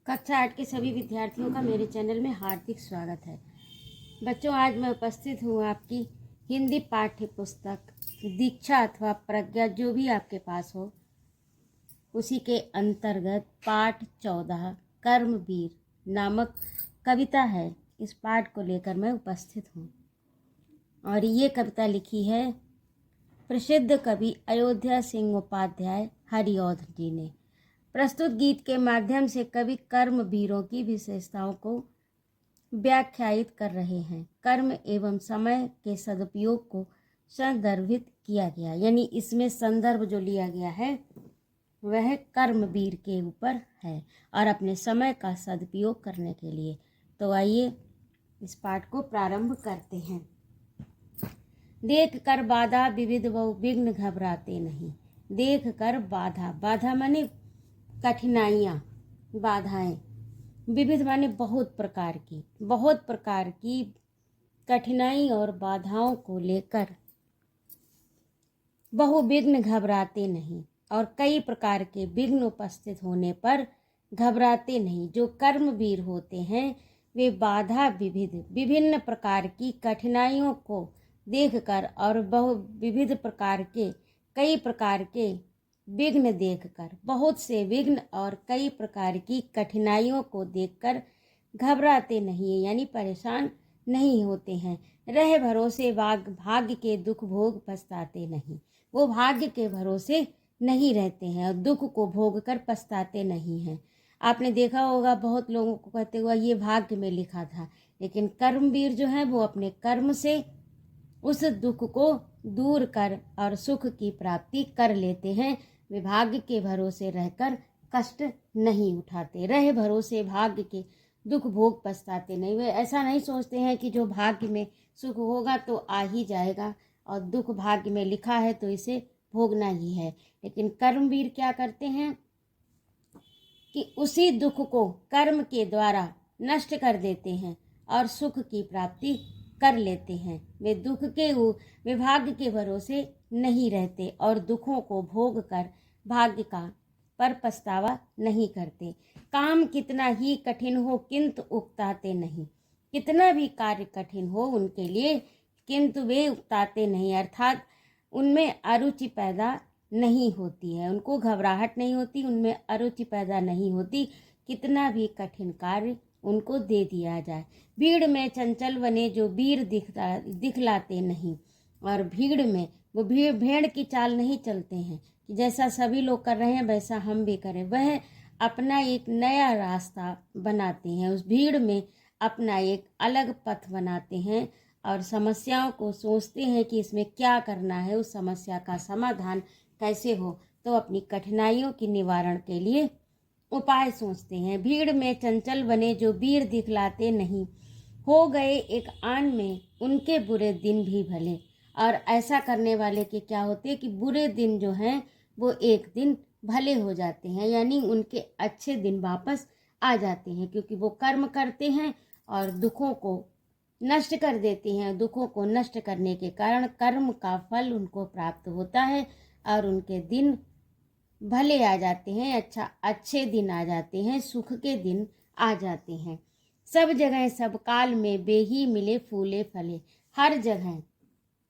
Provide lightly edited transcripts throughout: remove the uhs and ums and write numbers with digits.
कक्षा 8 के सभी विद्यार्थियों का मेरे चैनल में हार्दिक स्वागत है। बच्चों, आज मैं उपस्थित हूँ आपकी हिंदी पाठ्य पुस्तक दीक्षा अथवा प्रज्ञा, जो भी आपके पास हो, उसी के अंतर्गत पाठ 14 कर्मवीर नामक कविता है। इस पाठ को लेकर मैं उपस्थित हूँ और ये कविता लिखी है प्रसिद्ध कवि अयोध्या सिंह उपाध्याय हरिऔध जी ने। प्रस्तुत गीत के माध्यम से कवि कर्मवीरों की विशेषताओं को व्याख्यायित कर रहे हैं। कर्म एवं समय के सदुपयोग को संदर्भित किया गया, यानी इसमें संदर्भ जो लिया गया है वह कर्मवीर के ऊपर है और अपने समय का सदुपयोग करने के लिए। तो आइए इस पाठ को प्रारंभ करते हैं। देख कर बाधा विविध व विघ्न घबराते नहीं। देख कर बाधा, बाधा माने कठिनाइयाँ, बाधाएं। विविध माने बहुत प्रकार की कठिनाई और बाधाओं को लेकर बहुविघ्न घबराते नहीं और कई प्रकार के विघ्न उपस्थित होने पर घबराते नहीं। जो कर्मवीर होते हैं वे बाधा विभिन्न प्रकार की कठिनाइयों को देखकर और विविध प्रकार के कई प्रकार के विघ्न देखकर, बहुत से विघ्न और कई प्रकार की कठिनाइयों को देखकर घबराते नहीं, यानी परेशान नहीं होते हैं। रह भरोसे भाग्य के दुख भोग पछताते नहीं। वो भाग्य के भरोसे नहीं रहते हैं और दुख को भोग कर पछताते नहीं हैं। आपने देखा होगा बहुत लोगों को कहते हुआ ये भाग्य में लिखा था, लेकिन कर्मवीर जो है वो अपने कर्म से उस दुख को दूर कर और सुख की प्राप्ति कर लेते हैं। वे भाग्य के भरोसे रहकर कष्ट नहीं उठाते। रह भरोसे भाग्य के दुख भोग पछताते नहीं। वे ऐसा नहीं सोचते हैं कि जो भाग्य में सुख होगा तो आ ही जाएगा और दुख भाग्य में लिखा है तो इसे भोगना ही है। लेकिन कर्मवीर क्या करते हैं कि उसी दुख को कर्म के द्वारा नष्ट कर देते हैं और सुख की प्राप्ति कर लेते हैं। वे भाग्य के भरोसे नहीं रहते और दुखों को भोग कर भाग्य का पर पछतावा नहीं करते। काम कितना ही कठिन हो किंतु उकताते नहीं। कितना भी कार्य कठिन हो उनके लिए किंतु वे उकताते नहीं, अर्थात उनमें अरुचि पैदा नहीं होती है, उनको घबराहट नहीं होती, उनमें अरुचि पैदा नहीं होती। कितना भी कठिन कार्य उनको दे दिया जाए। भीड़ में चंचल बने जो वीर दिखलाते नहीं, और भीड़ में वो भेड़ की चाल नहीं चलते हैं कि जैसा सभी लोग कर रहे हैं वैसा हम भी करें। वह अपना एक नया रास्ता बनाते हैं, उस भीड़ में अपना एक अलग पथ बनाते हैं और समस्याओं को सोचते हैं कि इसमें क्या करना है, उस समस्या का समाधान कैसे हो, तो अपनी कठिनाइयों की निवारण के लिए उपाय सोचते हैं। भीड़ में चंचल बने जो वीर दिखलाते नहीं, हो गए एक आन में उनके बुरे दिन भी भले। और ऐसा करने वाले के क्या होते हैं कि बुरे दिन जो हैं वो एक दिन भले हो जाते हैं, यानी उनके अच्छे दिन वापस आ जाते हैं, क्योंकि वो कर्म करते हैं और दुखों को नष्ट कर देते हैं। दुखों को नष्ट करने के कारण कर्म का फल उनको प्राप्त होता है और उनके दिन भले आ जाते हैं, अच्छे दिन आ जाते हैं, सुख के दिन आ जाते हैं। सब जगह सब काल में बेही मिले फूले फले। हर जगह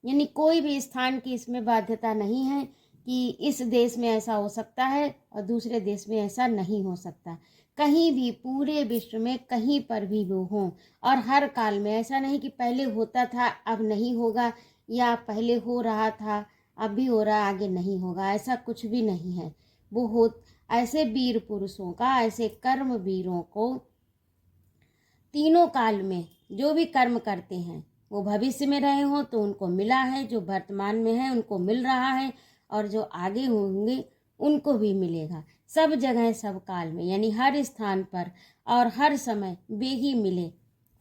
यानी कोई भी स्थान की इसमें बाध्यता नहीं है कि इस देश में ऐसा हो सकता है और दूसरे देश में ऐसा नहीं हो सकता। कहीं भी पूरे विश्व में कहीं पर भी वो हों, और हर काल में ऐसा नहीं कि पहले होता था अब नहीं होगा, या पहले हो रहा था अब भी हो रहा आगे नहीं होगा, ऐसा कुछ भी नहीं है। वो हो ऐसे वीर पुरुषों का, ऐसे कर्म वीरों को तीनों काल में जो भी कर्म करते हैं, वो भविष्य में रहे हों तो उनको मिला है, जो वर्तमान में है उनको मिल रहा है, और जो आगे होंगे उनको भी मिलेगा। सब जगह सब काल में, यानी हर स्थान पर और हर समय वे ही मिले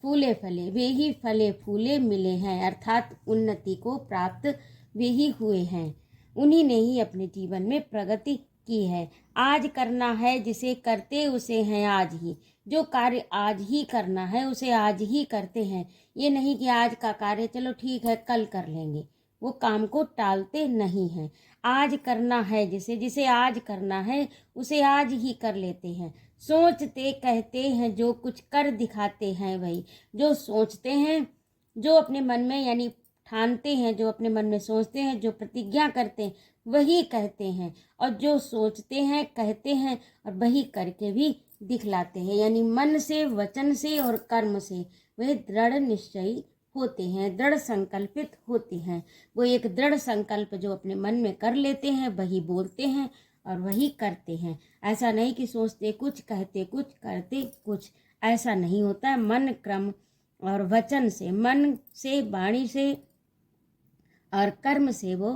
फूले फले, वे ही फले फूले मिले हैं, अर्थात उन्नति को प्राप्त वे ही हुए हैं। उन्हीं ने ही अपने जीवन में प्रगति की है। आज करना है जिसे करते उसे हैं आज ही। जो कार्य आज ही करना है उसे आज ही करते हैं। ये नहीं कि आज का कार्य चलो ठीक है कल कर लेंगे, वो काम को टालते नहीं हैं। आज करना है जिसे आज करना है उसे आज ही कर लेते हैं। सोचते कहते हैं जो कुछ कर दिखाते हैं वही। जो सोचते हैं, जो अपने मन में यानी ठानते हैं, जो अपने मन में सोचते हैं, जो प्रतिज्ञा करते हैं वही कहते हैं, और जो सोचते हैं कहते हैं और वही करके भी दिखलाते हैं, यानी मन से, वचन से और कर्म से वे दृढ़ निश्चयी होते हैं, दृढ़ संकल्पित होते हैं। वो एक दृढ़ संकल्प जो अपने मन में कर लेते हैं वही बोलते हैं और वही करते हैं। ऐसा नहीं कि सोचते कुछ, कहते कुछ, करते कुछ, ऐसा नहीं होता है। मन, क्रम और वचन से, मन से, वाणी से और कर्म से, वो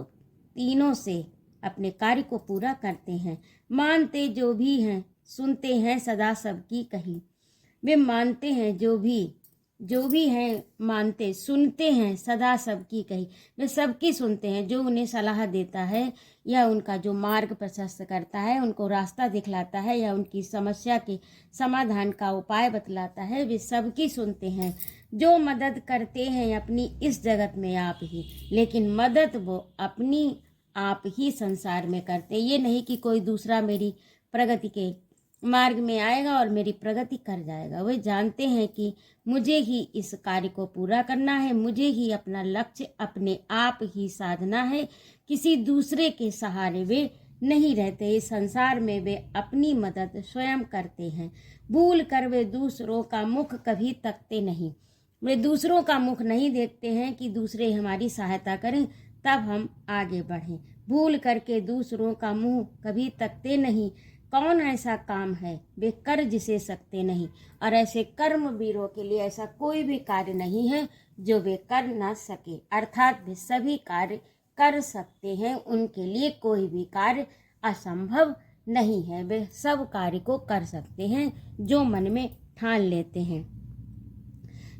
तीनों से अपने कार्य को पूरा करते हैं। मानते जो भी हैं, सुनते हैं सदा सबकी कही। वे मानते हैं जो भी हैं, मानते, सुनते हैं सदा सबकी कही। वे सबकी सुनते हैं, जो उन्हें सलाह देता है या उनका जो मार्ग प्रशस्त करता है, उनको रास्ता दिखलाता है या उनकी समस्या के समाधान का उपाय बतलाता है, वे सबकी सुनते हैं। जो मदद करते हैं अपनी इस जगत में आप ही, लेकिन मदद वो अपनी आप ही संसार में करते हैं। ये नहीं कि कोई दूसरा मेरी प्रगति के मार्ग में आएगा और मेरी प्रगति कर जाएगा। वे जानते हैं कि मुझे ही इस कार्य को पूरा करना है, मुझे ही अपना लक्ष्य अपने आप ही साधना है। किसी दूसरे के सहारे वे नहीं रहते। इस संसार में वे अपनी मदद स्वयं करते हैं। भूल कर वे दूसरों का मुख कभी तकते नहीं। वे दूसरों का मुख नहीं देखते हैं कि दूसरे हमारी सहायता करें तब हम आगे बढ़ें। भूल करके दूसरों का मुंह कभी तकते नहीं। कौन ऐसा काम है वे कर जिसे सकते नहीं, और ऐसे कर्म वीरों के लिए ऐसा कोई भी कार्य नहीं है जो वे कर ना सके। अर्थात वे सभी कार्य कर सकते हैं, उनके लिए कोई भी कार्य असंभव नहीं है। वे सब कार्य को कर सकते हैं जो मन में ठान लेते हैं।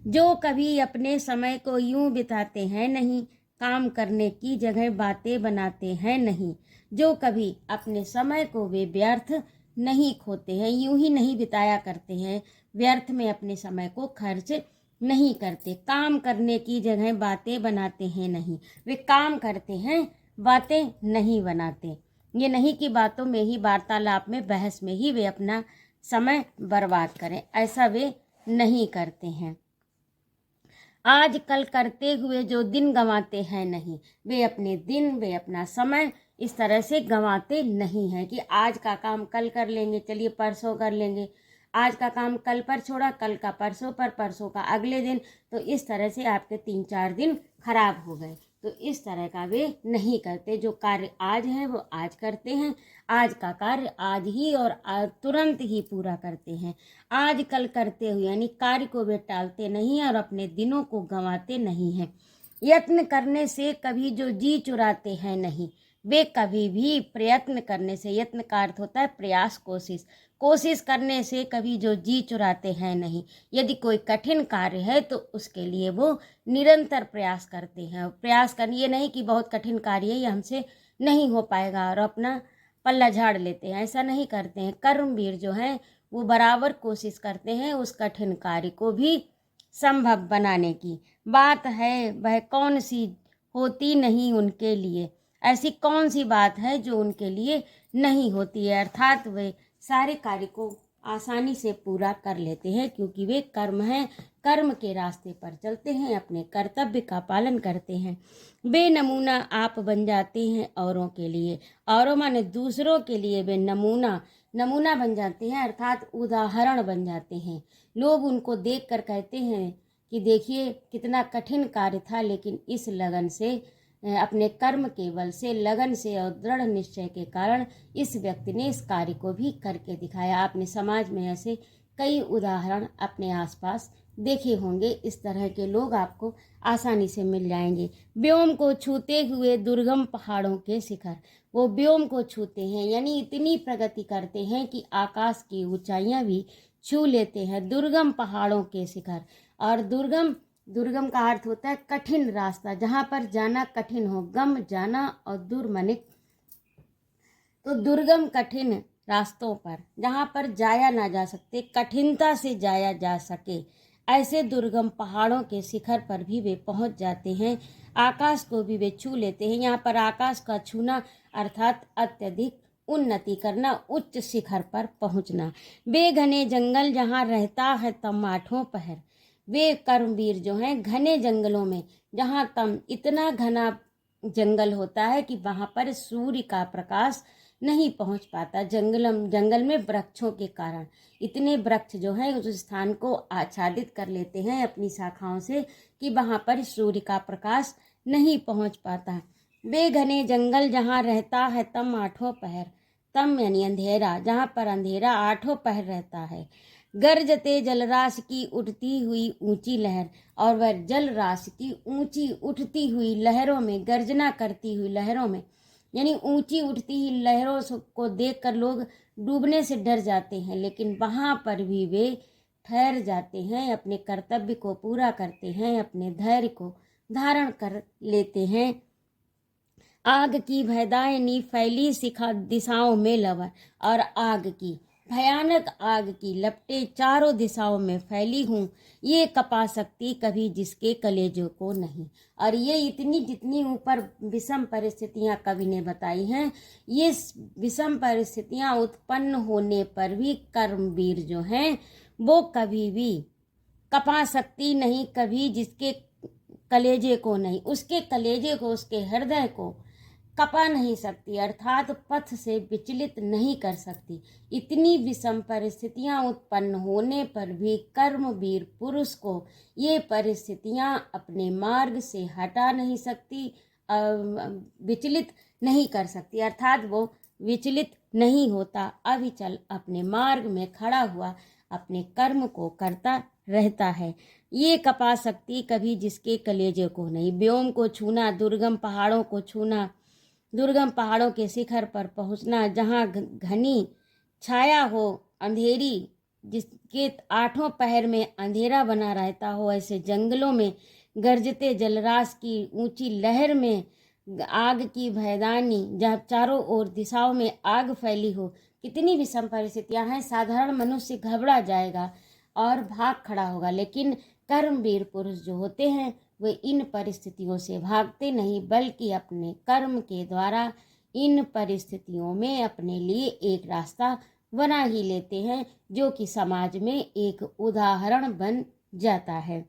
जो कभी अपने समय को यूं बिताते हैं नहीं, काम करने की जगह बातें बनाते हैं नहीं। जो कभी अपने समय को वे व्यर्थ नहीं खोते हैं, यूं ही नहीं बिताया करते हैं, व्यर्थ में अपने समय को खर्च नहीं करते। काम करने की जगह बातें बनाते हैं नहीं, वे काम करते हैं, बातें नहीं बनाते। ये नहीं कि बातों में ही, वार्तालाप में, बहस में ही वे अपना समय बर्बाद करें, ऐसा वे नहीं करते हैं। आज कल करते हुए जो दिन गंवाते हैं नहीं, वे अपने दिन, वे अपना समय इस तरह से गंवाते नहीं हैं कि आज का काम कल कर लेंगे, चलिए परसों कर लेंगे, आज का काम कल पर छोड़ा, कल का परसों पर, परसों का अगले दिन, तो इस तरह से आपके 3-4 दिन खराब हो गए। तो इस तरह का वे नहीं करते। जो कार्य आज है वो आज करते हैं, आज का कार्य आज ही और तुरंत ही पूरा करते हैं। आज कल करते हुए यानी कार्य को वे टालते नहीं और अपने दिनों को गंवाते नहीं हैं। यत्न करने से कभी जो जी चुराते हैं नहीं, वे कभी भी प्रयत्न करने से, यत्न का अर्थ होता है प्रयास, कोशिश, कोशिश करने से कभी जो जी चुराते हैं नहीं। यदि कोई कठिन कार्य है तो उसके लिए वो निरंतर प्रयास करते हैं। प्रयास करने, ये नहीं कि बहुत कठिन कार्य है ये हमसे नहीं हो पाएगा और अपना पल्ला झाड़ लेते हैं, ऐसा नहीं करते हैं। कर्मवीर जो हैं वो बराबर कोशिश करते हैं उस कठिन कार्य को भी संभव बनाने की। बात है वह कौन सी होती नहीं उनके लिए, ऐसी कौन सी बात है जो उनके लिए नहीं होती है। अर्थात वे सारे कार्य को आसानी से पूरा कर लेते हैं क्योंकि वे कर्म हैं, कर्म के रास्ते पर चलते हैं, अपने कर्तव्य का पालन करते हैं। बेनमूना आप बन जाते हैं औरों के लिए, औरों माने दूसरों के लिए वे नमूना बन जाते हैं, अर्थात उदाहरण बन जाते हैं। लोग उनको देखकर कहते हैं कि देखिए कितना कठिन कार्य था, लेकिन इस लगन से, अपने कर्म के बल से, लगन से और दृढ़ निश्चय के कारण इस व्यक्ति ने इस कार्य को भी करके दिखाया। आपने समाज में ऐसे कई उदाहरण अपने आसपास देखे होंगे। इस तरह के लोग आपको आसानी से मिल जाएंगे। व्योम को छूते हुए दुर्गम पहाड़ों के शिखर, वो व्योम को छूते हैं यानी इतनी प्रगति करते हैं कि आकाश की ऊंचाइयां भी छू लेते हैं। दुर्गम पहाड़ों के शिखर, और दुर्गम का अर्थ होता है कठिन रास्ता, जहाँ पर जाना कठिन हो, गम जाना और दूर मने, तो दुर्गम कठिन रास्तों पर जहाँ पर जाया ना जा सकते, कठिनता से जाया जा सके, ऐसे दुर्गम पहाड़ों के शिखर पर भी वे पहुँच जाते हैं। आकाश को भी वे छू लेते हैं। यहाँ पर आकाश का छूना अर्थात अत्यधिक उन्नति करना, उच्च शिखर पर पहुंचना। वे घने जंगल जहाँ रहता है तम आठों पहर। वे कर्मवीर जो हैं घने जंगलों में, जहाँ तम इतना घना जंगल होता है कि वहाँ पर सूर्य का प्रकाश नहीं पहुंच पाता। जंगल में वृक्षों के कारण इतने वृक्ष जो हैं उस स्थान को आच्छादित कर लेते हैं अपनी शाखाओं से कि वहाँ पर सूर्य का प्रकाश नहीं पहुंच पाता। वे घने जंगल जहाँ रहता है तम आठों पहर। तम यानी अंधेरा, जहाँ पर अंधेरा आठों पहर रहता है। गर्जते जलराशि की उठती हुई ऊंची लहर, और वह जलराशि की ऊंची उठती हुई लहरों में, गर्जना करती हुई लहरों में, यानी ऊंची उठती हुई लहरों को देखकर लोग डूबने से डर जाते हैं, लेकिन वहाँ पर भी वे ठहर जाते हैं, अपने कर्तव्य को पूरा करते हैं, अपने धैर्य को धारण कर लेते हैं। आग की भयदायनी फैली शिखा दिशाओं में लवर, और आग की भयानक आग की लपटें चारों दिशाओं में फैली हूँ, ये कपा सकती कभी जिसके कलेजों को नहीं। और ये इतनी जितनी ऊपर विषम परिस्थितियाँ कवि ने बताई हैं, ये विषम परिस्थितियाँ उत्पन्न होने पर भी कर्मवीर जो हैं वो कभी भी कपा सकती नहीं कभी जिसके कलेजे को नहीं, उसके कलेजे को, उसके हृदय को कपा नहीं सकती, अर्थात पथ से विचलित नहीं कर सकती। इतनी विषम परिस्थितियां उत्पन्न होने पर भी कर्मवीर पुरुष को ये परिस्थितियां अपने मार्ग से हटा नहीं सकती, विचलित नहीं कर सकती, अर्थात वो विचलित नहीं होता, अविचल अपने मार्ग में खड़ा हुआ अपने कर्म को करता रहता है। ये कपा सकती कभी जिसके कलेजे को नहीं। व्योम को छूना, दुर्गम पहाड़ों को छूना, दुर्गम पहाड़ों के शिखर पर पहुंचना, जहाँ घनी छाया हो, अंधेरी, जिसके आठों पहर में अंधेरा बना रहता हो, ऐसे जंगलों में गरजते जलराशि की ऊंची लहर में, आग की भयदानी जहाँ चारों ओर दिशाओं में आग फैली हो, कितनी विषम परिस्थितियां हैं। साधारण मनुष्य घबरा जाएगा और भाग खड़ा होगा, लेकिन कर्मवीर पुरुष जो होते हैं वे इन परिस्थितियों से भागते नहीं, बल्कि अपने कर्म के द्वारा इन परिस्थितियों में अपने लिए एक रास्ता बना ही लेते हैं, जो कि समाज में एक उदाहरण बन जाता है।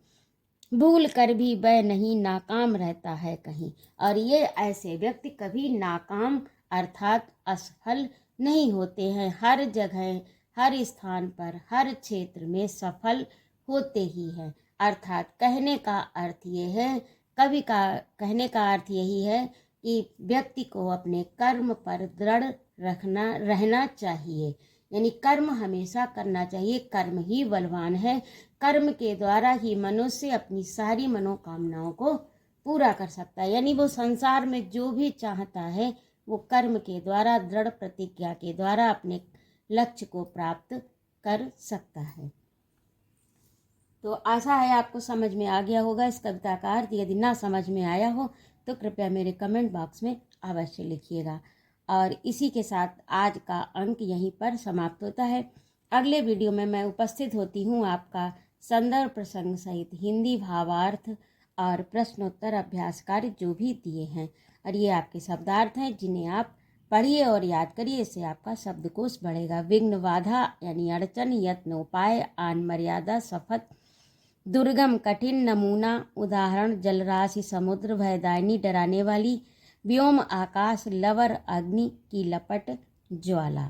भूल कर भी वह नहीं नाकाम रहता है कहीं। और ये ऐसे व्यक्ति कभी नाकाम अर्थात असफल नहीं होते हैं, हर जगह, हर स्थान पर, हर क्षेत्र में सफल होते ही हैं। अर्थात कहने का अर्थ ये है, कवि का कहने का अर्थ यही है कि व्यक्ति को अपने कर्म पर दृढ़ रहना चाहिए, यानी कर्म हमेशा करना चाहिए। कर्म ही बलवान है, कर्म के द्वारा ही मनुष्य अपनी सारी मनोकामनाओं को पूरा कर सकता है। यानी वो संसार में जो भी चाहता है वो कर्म के द्वारा, दृढ़ प्रतिज्ञा के द्वारा अपने लक्ष्य को प्राप्त कर सकता है। तो आशा है आपको समझ में आ गया होगा इस कविता का अर्थ। यदि ना समझ में आया हो तो कृपया मेरे कमेंट बॉक्स में अवश्य लिखिएगा। और इसी के साथ आज का अंक यहीं पर समाप्त होता है। अगले वीडियो में मैं उपस्थित होती हूँ आपका संदर्भ प्रसंग सहित हिंदी भावार्थ और प्रश्नोत्तर अभ्यास कार्य जो भी दिए हैं, और ये आपके शब्दार्थ हैं जिन्हें आप पढ़िए और याद करिए, इससे आपका शब्दकोश बढ़ेगा। विघ्न, बाधा यानी अड़चन, यत्न, उपाय, आन, मर्यादा, शपथ, दुर्गम, कठिन, नमूना, उदाहरण, जलराशि, समुद्र, भयदायनी, डराने वाली, व्योम, आकाश, लवर, अग्नि की लपट, ज्वाला।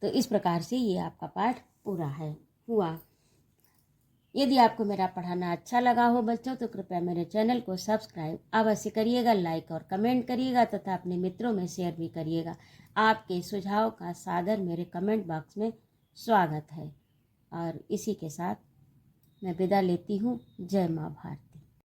तो इस प्रकार से ये आपका पाठ पूरा हुआ। यदि आपको मेरा पढ़ाना अच्छा लगा हो बच्चों तो कृपया मेरे चैनल को सब्सक्राइब अवश्य करिएगा, लाइक और कमेंट करिएगा तथा अपने मित्रों में शेयर भी करिएगा। आपके सुझाव का सादर मेरे कमेंट बॉक्स में स्वागत है। और इसी के साथ मैं विदा लेती हूँ। जय माँ भारती।